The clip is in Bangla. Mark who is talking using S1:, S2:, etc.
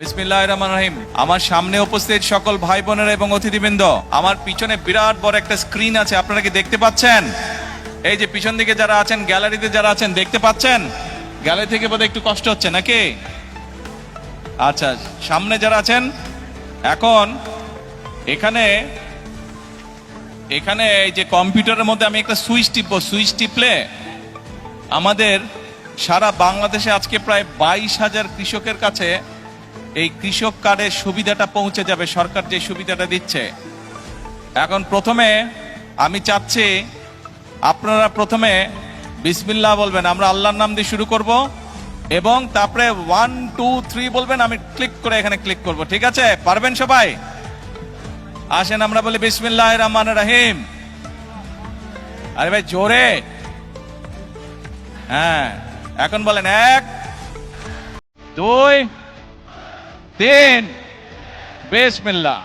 S1: বিসমিল্লাহির রহমানির রহিম। আমার সামনে উপস্থিত সকল ভাই বোনেরা এবং অতিথিবৃন্দ, আমার পিছনে বিরাট বড় একটা স্ক্রিন আছে, আপনারা কি দেখতে পাচ্ছেন? এই যে পিছন দিকে যারা আছেন, গ্যালারিতে যারা আছেন, দেখতে পাচ্ছেন? গ্যালারি থেকে বোধহয় একটু কষ্ট হচ্ছে নাকি? আচ্ছা, সামনে যারা আছেন, এখন এখানে এখানে এই যে কম্পিউটারের মধ্যে আমি একটা সুইচ টিপবো, সুইচ টিপলে আমাদের সারা বাংলাদেশে আজকে প্রায় 22,000 কৃষকের কাছে এই কৃষক কার্ডের সুবিধাটা পৌঁছে যাবে। সরকার যে সুবিধাটা দিচ্ছে, এখন প্রথমে আমি চাচ্ছি আপনারা প্রথমে বিসমিল্লাহ বলবেন, আমরা আল্লাহর নাম দিয়ে শুরু করব এবং তারপরে 1 2 3 বলবেন, আমি ক্লিক করে এখানে ক্লিক করব। ঠিক আছে? পারবেন সবাই? আসেন আমরা বলি বিসমিল্লাহির রহমানির রহিম। আরে ভাই জোরে, হ্যাঁ। এখন বলেন 1 2 3 বিসমিল্লাহ।